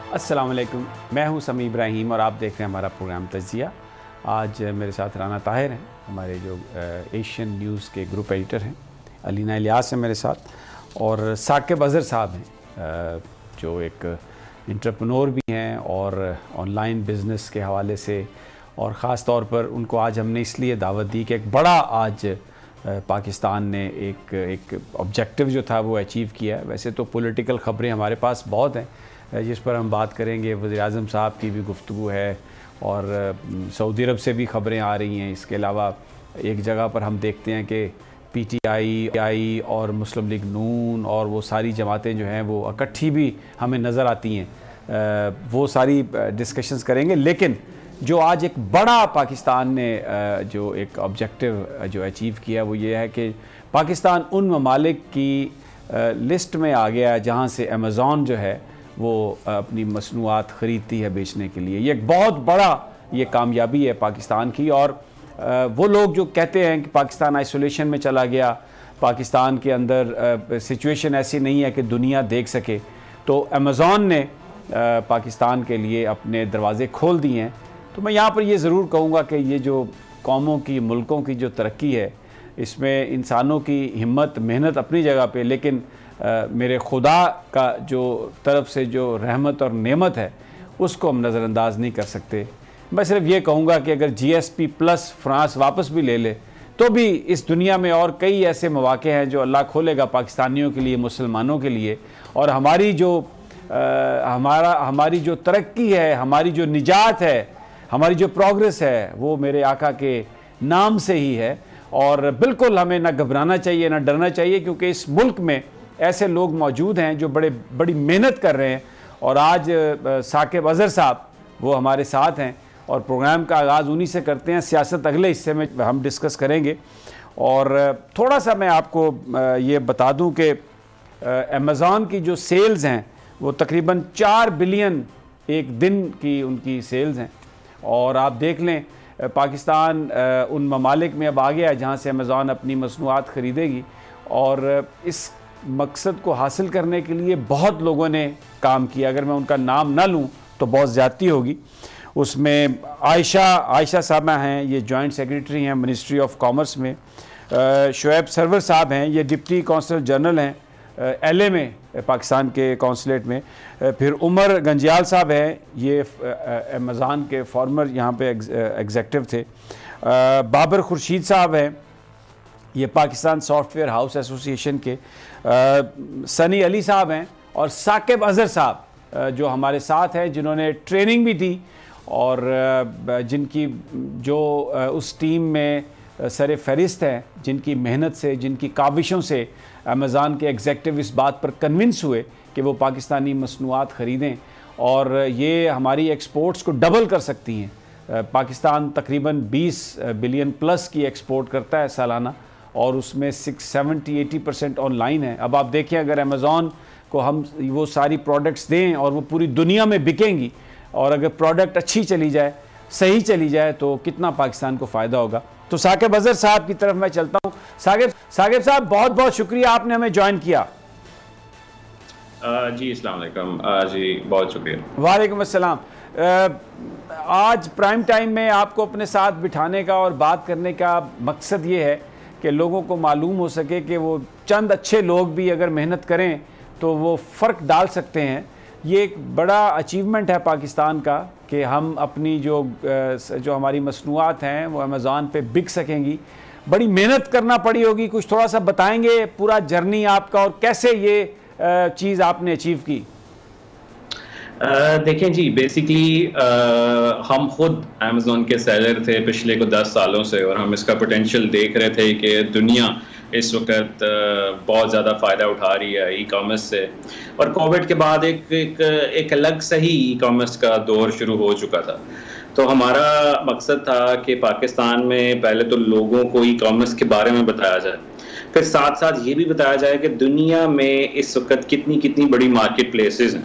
अस्सलाम वालेकुम, मैं हूं समी इब्राहिम और आप देख रहे हैं हमारा प्रोग्राम तज्जिया। आज मेरे साथ राना ताहिर हैं, हमारे जो एशियन न्यूज़ के ग्रुप एडिटर हैं। अलीना इलियास है मेरे साथ, और साकिब अज़हर साहब हैं जो एक एंटरप्रेन्योर भी हैं और ऑनलाइन बिज़नेस के हवाले से, और ख़ास तौर पर उनको आज हमने इसलिए दावत दी कि एक बड़ा आज पाकिस्तान ने एक ऑब्जेक्टिव जो था वो अचीव किया है। वैसे तो पॉलिटिकल ख़बरें हमारे पास बहुत हैं जिस पर हम बात करेंगे। वज़ीर-ए-आज़म साहब की भी गुफ्तगू है और सऊदी अरब से भी ख़बरें आ रही हैं। इसके अलावा एक जगह पर हम देखते हैं कि PTI और मुस्लिम लीग नून और वो सारी जमातें जो हैं वो इकट्ठी भी हमें नज़र आती हैं। वो सारी डिस्कशंस करेंगे, लेकिन जो आज एक बड़ा पाकिस्तान ने जो एक ऑब्जेक्टिव जो अचीव किया वो ये है कि पाकिस्तान उन ममालिक की लिस्ट में आ गया है जहाँ से अमेज़ॉन जो है वो अपनी मसनूआत ख़रीदती है बेचने के लिए। ये एक बहुत बड़ा ये कामयाबी है पाकिस्तान की। और वो लोग जो कहते हैं कि पाकिस्तान आइसोलेशन में चला गया, पाकिस्तान के अंदर सिचुएशन ऐसी नहीं है कि दुनिया देख सके, तो अमेज़ॉन ने पाकिस्तान के लिए अपने दरवाज़े खोल दिए हैं। तो मैं यहाँ पर ये ज़रूर कहूँगा कि ये जो कौमों की, मुल्कों की जो तरक्की है, इसमें इंसानों की हिम्मत, मेहनत अपनी जगह पे, लेकिन मेरे खुदा का जो तरफ से जो रहमत और नेमत है उसको हम नज़रअंदाज नहीं कर सकते। मैं सिर्फ ये कहूँगा कि अगर GSP प्लस फ्रांस वापस भी ले ले तो भी इस दुनिया में और कई ऐसे मौक़े हैं जो अल्लाह खोलेगा पाकिस्तानियों के लिए, मुसलमानों के लिए। और हमारी जो तरक्की है, हमारी जो निजात है, हमारी जो प्रोग्रेस है, वो मेरे आका के नाम से ही है। और बिल्कुल हमें ना घबराना चाहिए, ना डरना चाहिए, क्योंकि इस मुल्क में ऐसे लोग मौजूद हैं जो बड़ी मेहनत कर रहे हैं। और आज साकिब अज़हर साहब वो हमारे साथ हैं और प्रोग्राम का आगाज़ उन्हीं से करते हैं। सियासत अगले हिस्से में हम डिस्कस करेंगे। और थोड़ा सा मैं आपको ये बता दूं कि अमेज़ॉन की जो सेल्स हैं वो तकरीबन 4 बिलियन एक दिन की उनकी सेल्स हैं। और आप देख लें पाकिस्तान उन ममालिक में अब आ गया है जहाँ से अमेज़ॉन अपनी मसनूआत ख़रीदेगी। और इस मकसद को हासिल करने के लिए बहुत लोगों ने काम किया। अगर मैं उनका नाम ना लूँ तो बहुत ज़्यादती होगी। उसमें आयशा साहबा हैं, ये जॉइंट सेक्रेटरी हैं मिनिस्ट्री ऑफ कॉमर्स में। शुएब सरवर साहब हैं, ये डिप्टी कौंसल जनरल हैं LA में, पाकिस्तान के कौंसलेट में। फिर उमर गंजियाल साहब हैं, ये अमेज़ॉन के फॉर्मर यहाँ पे एग्जेक्टिव थे। बाबर खुर्शीद साहब हैं, ये पाकिस्तान सॉफ्टवेयर हाउस एसोसिएशन के। सनी अली साहब हैं, और साकिब अज़हर साहब जो हमारे साथ हैं, जिन्होंने ट्रेनिंग भी दी और जिनकी जो उस टीम में सर फहरिस्त हैं, जिनकी मेहनत से, जिनकी काविशों से अमेज़ॉन के एग्जेक्टिव इस बात पर कन्विंस हुए कि वो पाकिस्तानी मसनूआत ख़रीदें और ये हमारी एक्सपोर्ट्स को डबल कर सकती हैं। पाकिस्तान तकरीबन 20 बिलियन प्लस की एक्सपोर्ट करता है सालाना, और उसमें 70-80% ऑनलाइन है। अब आप देखिए, अगर अमेज़ॉन को हम वो सारी प्रोडक्ट्स दें और वो पूरी दुनिया में बिकेंगी, और अगर प्रोडक्ट अच्छी चली जाए, सही चली जाए, तो कितना पाकिस्तान को फ़ायदा होगा। तो साकिब अज़हर साहब की तरफ मैं चलता हूँ। साकिब साहब, बहुत बहुत शुक्रिया आपने हमें ज्वाइन किया। जी अस्सलाम वालेकुम। जी बहुत शुक्रिया। वालेकुम अस्सलाम। आज प्राइम टाइम में आपको अपने साथ बिठाने का और बात करने का मकसद ये है कि लोगों को मालूम हो सके कि वो चंद अच्छे लोग भी अगर मेहनत करें तो वो फ़र्क डाल सकते हैं। ये एक बड़ा अचीवमेंट है पाकिस्तान का कि हम अपनी जो हमारी मसनूआत हैं वो अमेज़ॉन पे बिक सकेंगी। बड़ी मेहनत करना पड़ी होगी, कुछ थोड़ा सा बताएंगे पूरा जर्नी आपका और कैसे ये चीज़ आपने अचीव की? देखें जी, बेसिकली हम खुद अमेज़ॉन के सेलर थे पिछले 10 सालों से, और हम इसका पोटेंशियल देख रहे थे कि दुनिया इस वक्त बहुत ज़्यादा फ़ायदा उठा रही है ई कॉमर्स से। और कोविड के बाद एक अलग सही ई कॉमर्स का दौर शुरू हो चुका था। तो हमारा मकसद था कि पाकिस्तान में पहले तो लोगों को ई कॉमर्स के बारे में बताया जाए, फिर साथ साथ ये भी बताया जाए कि दुनिया में इस वक्त कितनी कितनी बड़ी मार्केट प्लेसेस हैं।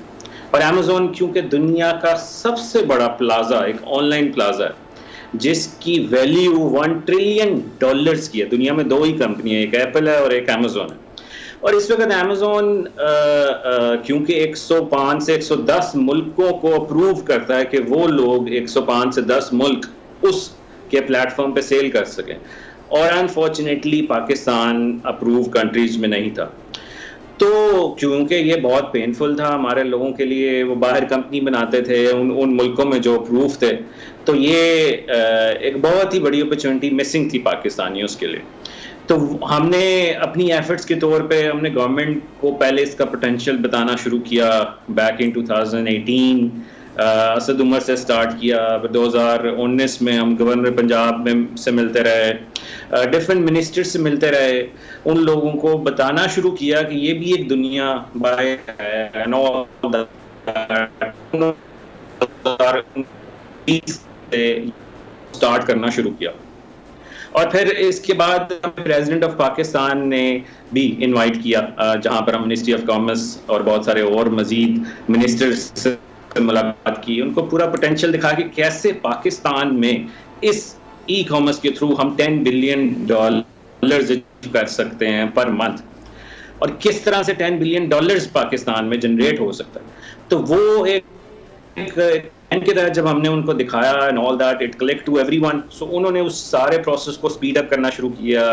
और अमेज़ॉन क्योंकि दुनिया का सबसे बड़ा प्लाजा, एक ऑनलाइन प्लाजा है जिसकी वैल्यू $1 ट्रिलियन की है। दुनिया में 2 ही कंपनी है, एक एप्पल है और एक अमेज़ॉन है। और इस वक्त अमेज़न क्योंकि 105 से 110 मुल्कों को अप्रूव करता है कि वो लोग 105 से 10 मुल्क उसके प्लेटफॉर्म पे सेल कर सकें, और अनफॉर्चुनेटली पाकिस्तान अप्रूव कंट्रीज में नहीं था। तो क्योंकि ये बहुत पेनफुल था हमारे लोगों के लिए, वो बाहर कंपनी बनाते थे उन मुल्कों में जो अप्रूव थे, तो ये एक बहुत ही बड़ी अपॉर्चुनिटी मिसिंग थी पाकिस्तानियों के लिए। तो हमने अपनी एफर्ट्स के तौर पे हमने गवर्नमेंट को पहले इसका पोटेंशियल बताना शुरू किया बैक इन 2018, असद उमर से स्टार्ट किया। 2019 में हम गवर्नर पंजाब में से मिलते रहे, डिफरेंट मिनिस्टर से मिलते रहे, उन लोगों को बताना शुरू किया कि ये भी एक दुनिया बाय स्टार्ट करना शुरू किया। और फिर इसके बाद प्रेसिडेंट ऑफ पाकिस्तान ने भी इनवाइट किया, जहां पर हम मिनिस्ट्री ऑफ कॉमर्स और बहुत सारे और मजीद मिनिस्टर्स से मुलाकात की, उनको पूरा पोटेंशियल दिखा कि कैसे पाकिस्तान में इस ई कॉमर्स के थ्रू हम $10 बिलियन कर सकते हैं पर मंथ, और किस तरह से $10 बिलियन पाकिस्तान में जनरेट हो सकता है। तो वो एक के तहत जब हमने उनको दिखाया and all that, it click to everyone, so उन्होंने उस सारे प्रोसेस को स्पीड अप करना शुरू किया।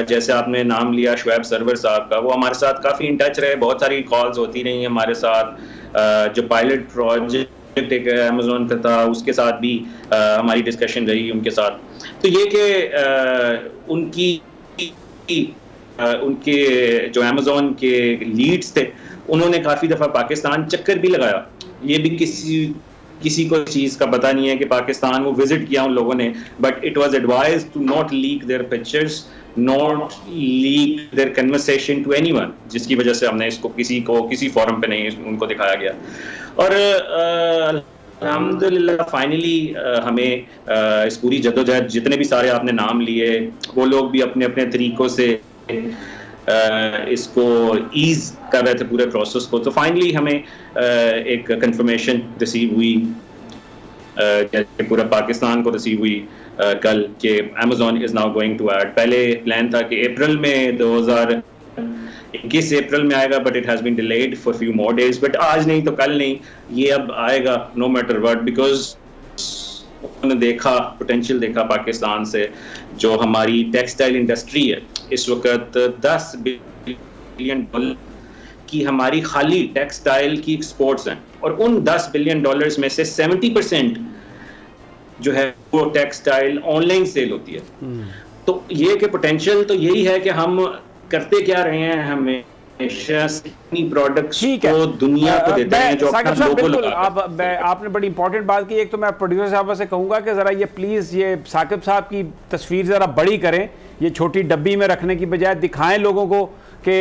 जैसे आपने नाम लिया शुएब सरवर साहब का, वो हमारे साथ काफ़ी इन टच रहे, बहुत सारी कॉल्स होती रही हमारे साथ। जो पायलट प्रोजेक्ट एक अमेज़न का था, उसके साथ भी हमारी डिस्कशन रही उनके साथ। तो ये कि उनके जो अमेज़न के लीड्स थे, उन्होंने काफ़ी दफ़ा पाकिस्तान चक्कर भी लगाया। ये भी किसी को चीज़ का पता नहीं है कि पाकिस्तान वो विजिट किया उन लोगों ने, but it was advised to not leak their pictures, not leak their conversation to anyone, जिसकी वजह से हमने इसको किसी फोरम पे नहीं उनको दिखाया गया। और अल्हम्दुलिल्लाह फाइनली हमें इस पूरी जद्दोजहद, जितने भी सारे आपने नाम लिए, वो लोग भी अपने अपने तरीकों से इसको ईज कर रहे थे पूरे प्रोसेस को। तो फाइनली हमें एक कंफर्मेशन रिसीव हुई, पूरा पाकिस्तान को रिसीव हुई कल, कि Amazon is now going to add. पहले प्लान था कि अप्रैल में 2021 अप्रैल में आएगा, but it has been delayed for few more days. But आज नहीं तो कल नहीं, ये अब आएगा नो मैटर व्हाट, बिकॉज उन्होंने देखा पोटेंशियल देखा पाकिस्तान से। जो हमारी टेक्सटाइल इंडस्ट्री है इस वक्त $10 बिलियन की हमारी खाली टेक्सटाइल की एक्सपोर्ट्स हैं, और उन $10 बिलियन में से 70% जो है वो टेक्सटाइल ऑनलाइन सेल होती है। तो ये के पोटेंशियल तो यही है कि हम करते क्या रहे हैं, हमें प्रोडक्ट्स को दुनिया को देते हैं जो अपना लोगो लगाते हैं। आपने बड़ी इंपॉर्टेंट बात की। एक तो मैं प्रोड्यूसर साहब से कहूंगा कि जरा ये प्लीज ये साकिब साहब की तस्वीर जरा बड़ी करें, ये छोटी डब्बी में रखने की बजाय दिखाएं लोगों को कि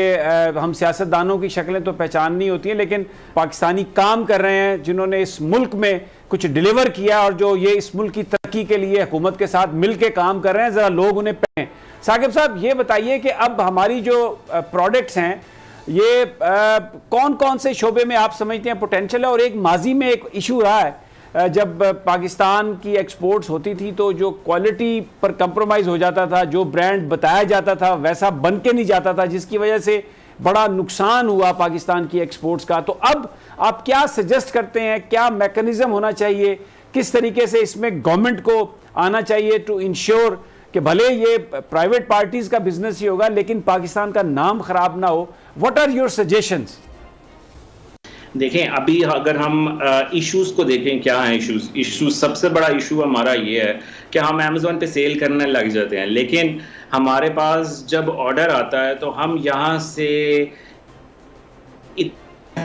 हम सियासतदानों की शक्लें तो पहचाननी होती हैं, लेकिन पाकिस्तानी काम कर रहे हैं जिन्होंने इस मुल्क में कुछ डिलीवर किया, और जो ये इस मुल्क की तरक्की के लिए हुकूमत के साथ मिल के काम कर रहे हैं, ज़रा लोग उन्हें पहने। साकिब साहब ये बताइए कि अब हमारी जो प्रोडक्ट्स हैं, ये कौन कौन से शोबे में आप समझते हैं पोटेंशियल है? और एक माजी में एक इशू रहा है, जब पाकिस्तान की एक्सपोर्ट्स होती थी तो जो क्वालिटी पर कंप्रोमाइज़ हो जाता था, जो ब्रांड बताया जाता था वैसा बन के नहीं जाता था, जिसकी वजह से बड़ा नुकसान हुआ पाकिस्तान की एक्सपोर्ट्स का। तो अब आप क्या सजेस्ट करते हैं, क्या मैकेनिज्म होना चाहिए, किस तरीके से इसमें गवर्नमेंट को आना चाहिए टू इंश्योर कि भले ये प्राइवेट पार्टीज का बिजनेस ही होगा लेकिन पाकिस्तान का नाम खराब ना हो? What are your suggestions? देखें, अभी अगर हम इश्यूज को देखें, क्या है इश्यूज सबसे बड़ा इशू हमारा ये है कि हम अमेज़न पे सेल करने लग जाते हैं, लेकिन हमारे पास जब ऑर्डर आता है तो हम यहाँ से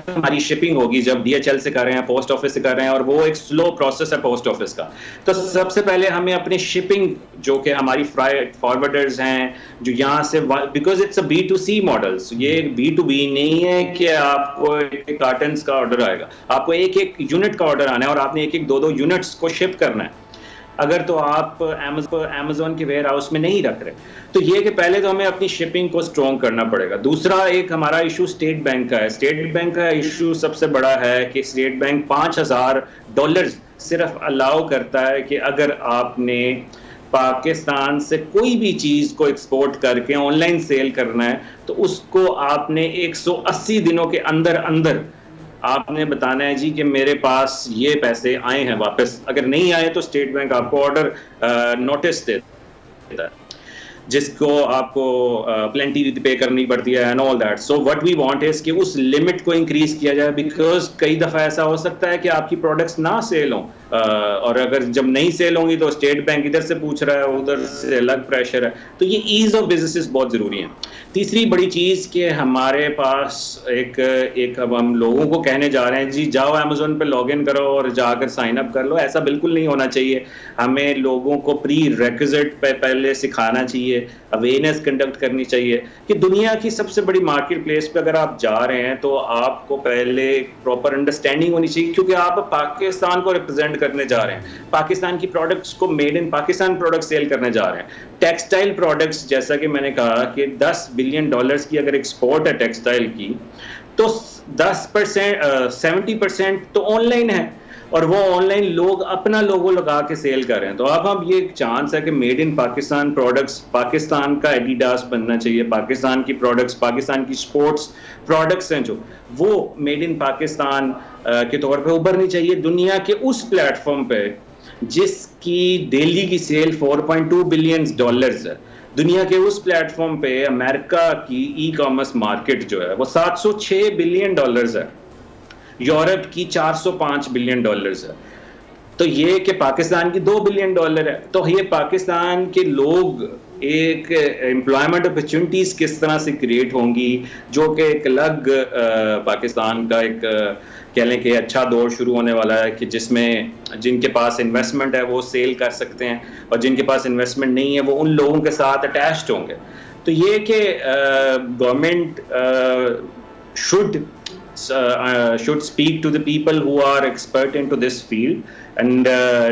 हमारी शिपिंग होगी, जब DHL से कर रहे हैं, पोस्ट ऑफिस से कर रहे हैं, और वो एक स्लो प्रोसेस है पोस्ट ऑफिस का। तो सबसे पहले हमें अपनी शिपिंग, जो कि हमारी फ्राइट फॉरवर्डर्स हैं जो यहाँ से, because it's a B2C model, ये B2B नहीं है कि आपको एक कार्टन्स का ऑर्डर आएगा, आपको एक एक यूनिट का ऑर्डर आना है और आपने एक एक दो यूनिट्स को शिप करना है, अगर तो आप अमेज़न के वेयर हाउस में नहीं रख रहे। तो ये कि पहले तो हमें अपनी शिपिंग को स्ट्रॉन्ग करना पड़ेगा। दूसरा एक हमारा इशू स्टेट बैंक का है। स्टेट बैंक का इशू सबसे बड़ा है कि स्टेट बैंक $5,000 सिर्फ अलाउ करता है कि अगर आपने पाकिस्तान से कोई भी चीज को एक्सपोर्ट करके ऑनलाइन सेल करना है तो उसको आपने 180 दिनों के अंदर अंदर आपने बताना है जी कि मेरे पास ये पैसे आए हैं वापस। अगर नहीं आए तो स्टेट बैंक आपको ऑर्डर नोटिस देता है, जिसको आपको प्लेंटी पे करनी पड़ती है and all that. So what we want is कि उस लिमिट को इंक्रीज किया जाए, बिकॉज कई दफा ऐसा हो सकता है कि आपकी प्रोडक्ट्स ना सेल हों, और अगर जब नहीं सेल होंगी तो स्टेट बैंक इधर से पूछ रहा है, उधर से अलग प्रेशर है। तो ये ईज ऑफ बिजनेस बहुत जरूरी है। तीसरी बड़ी चीज कि हमारे पास एक अब हम लोगों को कहने जा रहे हैं जी जाओ अमेज़न पे लॉग इन करो और जाकर साइन अप कर लो, ऐसा बिल्कुल नहीं होना चाहिए। हमें लोगों को प्री रेक्विजिट पे पहले सिखाना चाहिए, अवेयरनेस कंडक्ट करनी चाहिए कि दुनिया की सबसे बड़ी मार्केट प्लेस पे अगर आप जा रहे हैं तो आपको पहले प्रॉपर अंडरस्टैंडिंग होनी चाहिए, क्योंकि आप पाकिस्तान को रिप्रेजेंट करने जा रहे हैं, पाकिस्तान की प्रोडक्ट्स को made in Pakistan product sell करने जा रहे हैं। टेक्सटाइल प्रोडक्ट्स, जैसा कि मैंने कहा कि $10 बिलियन की अगर एक्सपोर्ट है टेक्सटाइल की, तो 10% 70% तो ऑनलाइन है, और वो ऑनलाइन लोग अपना लोगो लगा के सेल कर रहे हैं। तो अब हम ये एक चांस है कि made in Pakistan products, Pakistan का एडिडास बनना चाहिए, पाकिस्तान की प्रोडक्ट्स, पाकिस्तान की स्पोर्ट्स प्रोडक्ट्स हैं जो वो मेड इन पाकिस्तान के तौर पे उभरनी चाहिए दुनिया के उस प्लेटफॉर्म पे जिसकी डेली की सेल $4.2 बिलियन है। दुनिया के उस प्लेटफॉर्म पे अमेरिका की ई कॉमर्स मार्केट जो है वो $706 बिलियन है, यूरोप की $405 बिलियन है। तो ये कि पाकिस्तान की $2 बिलियन है, तो ये पाकिस्तान के लोग एक एम्प्लॉयमेंट अपॉर्चुनिटीज किस तरह से क्रिएट होंगी, जो कि एक अलग पाकिस्तान का एक कह लें कि अच्छा दौर शुरू होने वाला है कि जिसमें जिनके पास इन्वेस्टमेंट है वो सेल कर सकते हैं, और जिनके पास इन्वेस्टमेंट नहीं है वो उन लोगों के साथ अटैच्ड होंगे। तो ये कि government should speak to the people who are expert into this field and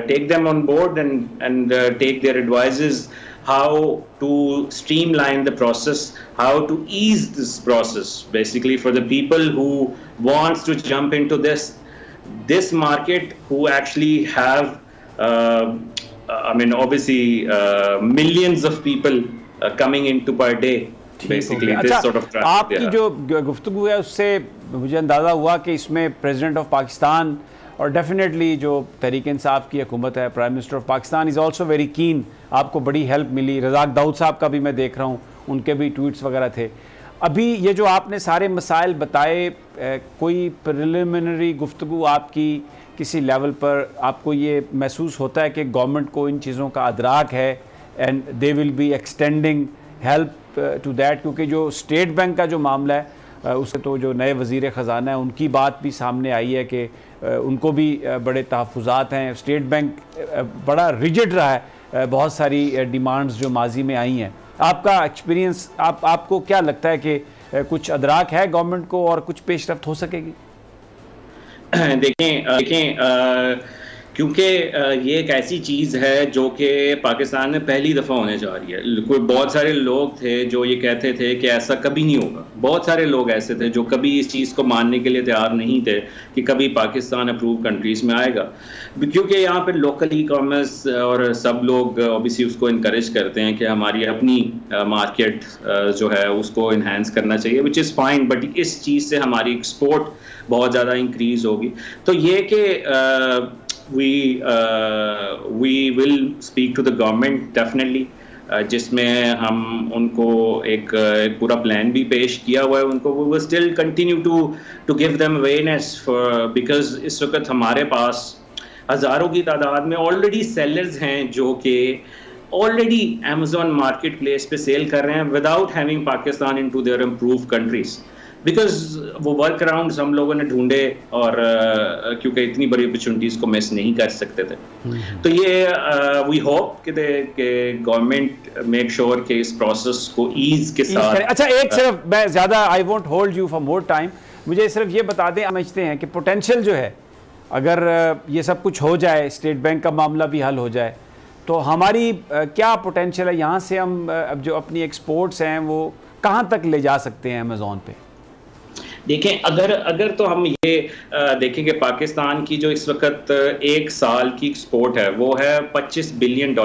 take them on board and take their advices how to streamline the process, how to ease this process basically for the people who wants to jump into this market, who actually have I mean obviously millions of people coming into per day. अच्छा, आपकी जो गुफ्तगू है उससे मुझे अंदाज़ा हुआ कि इसमें प्रेसिडेंट ऑफ पाकिस्तान और डेफिनेटली जो तहरीक इंसाफ की हुकूमत है, prime minister of Pakistan is also very keen, आपको बड़ी हेल्प मिली। रज़ाक दाऊद साहब का भी मैं देख रहा हूँ, उनके भी ट्वीट्स वगैरह थे। अभी ये जो आपने सारे मसाइल बताए, कोई प्रिलिमिनरी गुफ्तगू आपकी किसी लेवल पर आपको ये महसूस होता है कि गवर्नमेंट को इन चीज़ों का अदराक है and they will be extending help to that? क्योंकि जो स्टेट बैंक का जो मामला है उससे तो जो नए वज़ीर ख़जाना है उनकी बात भी सामने आई है कि उनको भी बड़े तहफ़्फ़ुज़ात हैं। स्टेट बैंक बड़ा रिजिड रहा है, बहुत सारी डिमांड्स जो माजी में आई हैं। आपका एक्सपीरियंस, आपको क्या लगता है कि कुछ अदराक है गवर्नमेंट को और कुछ पेशरफ्त हो सकेगी? देखें क्योंकि ये एक ऐसी चीज़ है जो कि पाकिस्तान में पहली दफ़ा होने जा रही है। कोई बहुत सारे लोग थे जो ये कहते थे कि ऐसा कभी नहीं होगा, बहुत सारे लोग ऐसे थे जो कभी इस चीज़ को मानने के लिए तैयार नहीं थे कि कभी पाकिस्तान अप्रूव कंट्रीज़ में आएगा, क्योंकि यहाँ पे लोकल ई कॉमर्स और सब लोग ऑब्वियसली उसको इनकरेज करते हैं कि हमारी अपनी मार्केट जो है उसको इन्हांस करना चाहिए, विच इज़ फाइन, बट इस चीज़ से हमारी एक्सपोर्ट बहुत ज़्यादा इंक्रीज़ होगी। तो ये कि we will speak to the government definitely, जिसमें हम उनको एक पूरा प्लान भी पेश किया हुआ है उनको। we will still continue to give them awareness for, because इस वक्त हमारे पास हज़ारों की तादाद में ऑलरेडी सेलर्स हैं जो कि ऑलरेडी अमेज़न मार्केट प्लेस पे सेल कर रहे हैं without having Pakistan into their improve countries, because वो वर्क अराउंड हम लोगों ने ढूंढे और क्योंकि इतनी बड़ी अपॉर्चुनिटीज़ को मिस नहीं कर सकते थे। तो ये वी होप कि गवर्नमेंट मेक श्योर कि इस प्रोसेस को ईज के साथ। अच्छा, एक सिर्फ मैं ज़्यादा I won't hold you for more time, मुझे सिर्फ ये बता दें, समझते हैं कि पोटेंशियल जो है, अगर ये सब कुछ हो जाए, स्टेट बैंक का मामला भी हल हो जाए, तो हमारी क्या पोटेंशियल है? यहाँ से हम अब जो अपनी एक्सपोर्ट्स हैं वो कहाँ तक ले जा सकते हैं अमेज़न पे? देखें, अगर तो हम ये देखें कि पाकिस्तान की जो इस वक्त एक साल की एक्सपोर्ट है वो है $25 बिलियन,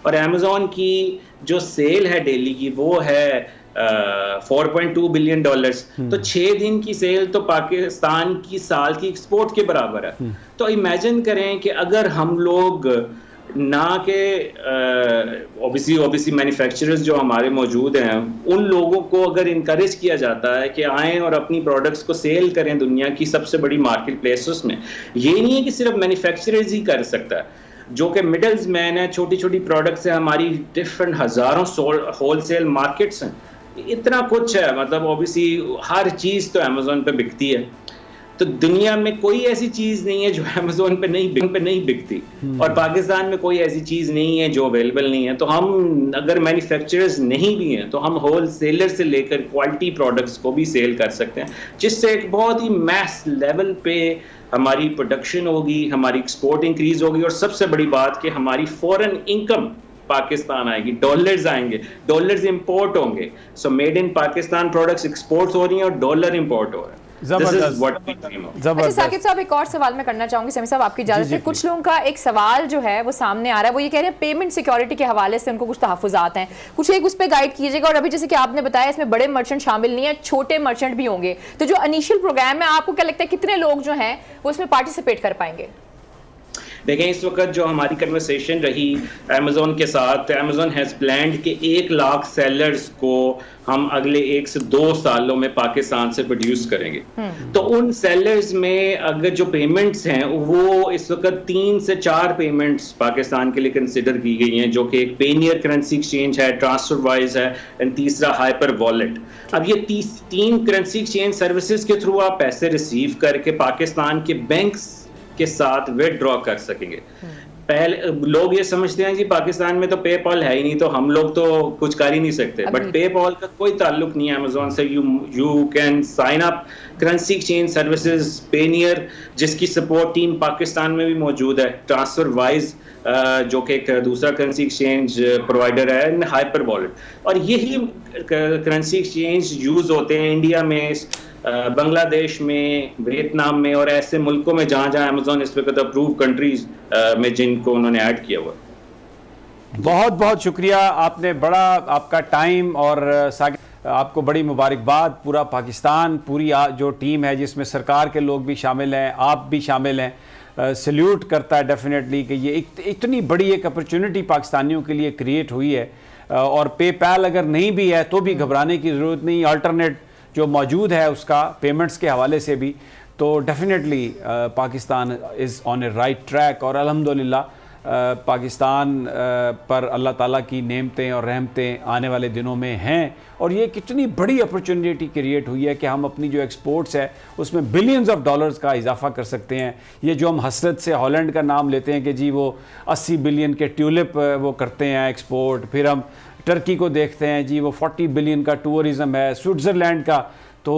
और अमेजोन की जो सेल है डेली की वो है $4.2 बिलियन। तो 6 दिन की सेल तो पाकिस्तान की साल की एक्सपोर्ट के बराबर है। तो इमेजिन करें कि अगर हम लोग ना के ऑब्वियसली मैन्युफैक्चरर्स जो हमारे मौजूद हैं उन लोगों को अगर इनकरेज किया जाता है कि आएँ और अपनी प्रोडक्ट्स को सेल करें दुनिया की सबसे बड़ी मार्केट प्लेसेस में। ये नहीं है कि सिर्फ मैन्युफैक्चरर्स ही कर सकता है, जो कि मिडल्स मैन है, छोटी छोटी प्रोडक्ट्स है, हमारी डिफरेंट हज़ारों होलसेल मार्केट्स हैं, इतना कुछ है। मतलब ऑब्वियसली हर चीज़ तो अमेजोन पे बिकती है, तो दुनिया में कोई ऐसी चीज़ नहीं है जो अमेजोन पे नहीं बिकती, और पाकिस्तान में कोई ऐसी चीज़ नहीं है जो अवेलेबल नहीं है। तो हम अगर मैन्युफैक्चरर्स नहीं भी हैं तो हम होल सेलर से लेकर क्वालिटी प्रोडक्ट्स को भी सेल कर सकते हैं, जिससे एक बहुत ही मैस लेवल पे हमारी प्रोडक्शन होगी, हमारी एक्सपोर्ट इंक्रीज होगी, और सबसे बड़ी बात कि हमारी फॉरेन इनकम पाकिस्तान आएगी, डॉलर्स आएंगे, डॉलर्स इंपोर्ट होंगे। So made in Pakistan products export हो रही हैं और डॉलर इंपोर्ट हो रहा है। अच्छा साकिब साहब, एक और सवाल मैं करना चाहूंगी, समी साहब आपकी इजाजत है। कुछ लोगों का एक सवाल जो है वो सामने आ रहा है, वो ये कह रहे हैं पेमेंट सिक्योरिटी के हवाले से उनको कुछ तहफ़्फ़ुज़ात हैं, कुछ एक उस पर गाइड कीजिएगा। और अभी जैसे कि आपने बताया इसमें बड़े मर्चेंट शामिल नहीं है, छोटे मर्चेंट भी होंगे, तो जो इनिशियल प्रोग्राम है आपको क्या लगता है कितने लोग जो हैं वो इसमें पार्टिसिपेट कर पाएंगे? देखें, इस वक्त जो हमारी कन्वर्सेशन रही अमेजोन के साथ, अमेजोन हैज़ प्लान्ड कि 1 लाख सेलर्स को हम अगले 1 से 2 सालों में पाकिस्तान से प्रोड्यूस करेंगे। तो उन सेलर्स में अगर जो पेमेंट्स हैं वो इस वक्त 3 से 4 पेमेंट्स पाकिस्तान के लिए कंसिडर की गई हैं, जो कि एक पेनियर करेंसी एक्सचेंज है, ट्रांसफरवाइज है, एंड तीसरा हाइपर वॉलेट। अब ये 3 करेंसी एक्सचेंज सर्विसेज के थ्रू आप पैसे रिसीव करके पाकिस्तान के बैंक्स के साथ विथड्रॉ कर सकेंगे। पहले लोग ये समझते हैं कि पाकिस्तान में तो पेपॉल है ही नहीं, तो हम लोग तो कुछ कर ही नहीं सकते, बट पेपॉल का कोई ताल्लुक नहीं है अमेजोन से। You can sign up currency exchange services Payoneer, जिसकी सपोर्ट टीम पाकिस्तान में भी मौजूद है, ट्रांसफरवाइज जो कि एक दूसरा करेंसी एक्सचेंज प्रोवाइडर है, एंड हाइपर वॉलेट। और यही करेंसी एक्सचेंज यूज होते हैं इंडिया में, बांग्लादेश में, वियतनाम में, और ऐसे मुल्कों में जहां जहां अमेजोन इस वक्त अप्रूव कंट्रीज में जिनको उन्होंने ऐड किया हुआ। बहुत बहुत शुक्रिया, आपने बड़ा आपका टाइम, और आपको बड़ी मुबारकबाद। पूरा पाकिस्तान, पूरी जो टीम है जिसमें सरकार के लोग भी शामिल हैं, आप भी शामिल हैं, सल्यूट करता है डेफिनेटली कि ये इतनी बड़ी एक अपॉर्चुनिटी पाकिस्तानियों के लिए क्रिएट हुई है। और पेपैल अगर नहीं भी है तो भी घबराने की ज़रूरत नहीं, अल्टरनेट जो मौजूद है उसका पेमेंट्स के हवाले से भी, तो definitely Pakistan is on A right track. और अल्हम्दुलिल्लाह पाकिस्तान पर अल्लाह ताला की नेमतें और रहमतें आने वाले दिनों में हैं, और ये कितनी बड़ी अपॉर्चुनिटी क्रिएट हुई है कि हम अपनी जो एक्सपोर्ट्स है उसमें बिलियंस ऑफ डॉलर्स का इजाफा कर सकते हैं। ये जो हम हसरत से हॉलैंड का नाम लेते हैं कि जी वो 80 बिलियन के ट्यूलिप वो करते हैं एक्सपोर्ट, फिर हम टर्की को देखते हैं जी वो 40 बिलियन का टूरिज़म है, स्विट्ज़रलैंड का। तो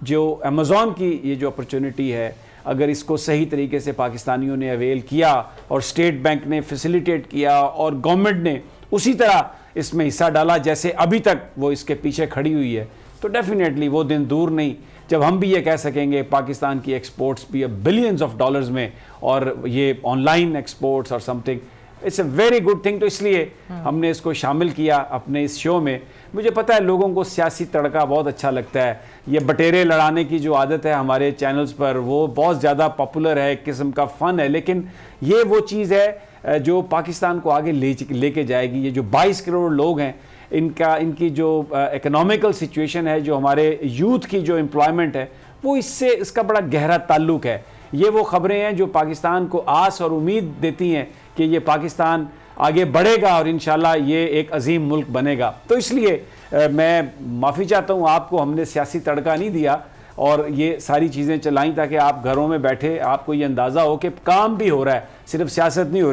जो अमेज़ॉन की ये जो अपॉर्चुनिटी है, अगर इसको सही तरीके से पाकिस्तानियों ने अवेल किया और स्टेट बैंक ने फैसिलिटेट किया और गवर्नमेंट ने उसी तरह इसमें हिस्सा डाला जैसे अभी तक वो इसके पीछे खड़ी हुई है, तो डेफिनेटली वो दिन दूर नहीं जब हम भी ये कह सकेंगे पाकिस्तान की एक्सपोर्ट्स भी अब बिलियंस ऑफ डॉलर्स में, और ये ऑनलाइन एक्सपोर्ट्स और something, it's a very good thing. तो इसलिए हमने इसको शामिल किया अपने इस शो में। मुझे पता है लोगों को सियासी तड़का बहुत अच्छा लगता है, ये बटेरे लड़ाने की जो आदत है हमारे चैनल्स पर वो बहुत ज़्यादा पॉपुलर है, एक किस्म का फ़न है, लेकिन ये वो चीज़ है जो पाकिस्तान को आगे लेके जाएगी। ये जो 22 करोड़ लोग हैं, इनकी जो इकोनॉमिकल सिचुएशन है, जो हमारे यूथ की जो एम्प्लॉयमेंट है, वो इससे इसका बड़ा गहरा ताल्लुक है। ये वो ख़बरें हैं जो पाकिस्तान को आस और उम्मीद देती हैं कि ये पाकिस्तान आगे बढ़ेगा और इंशाल्लाह ये एक अजीम मुल्क बनेगा। तो इसलिए मैं माफ़ी चाहता हूँ, आपको हमने सियासी तड़का नहीं दिया और ये सारी चीज़ें चलाई ताकि आप घरों में बैठे आपको ये अंदाज़ा हो कि काम भी हो रहा है, सिर्फ सियासत नहीं हो रही।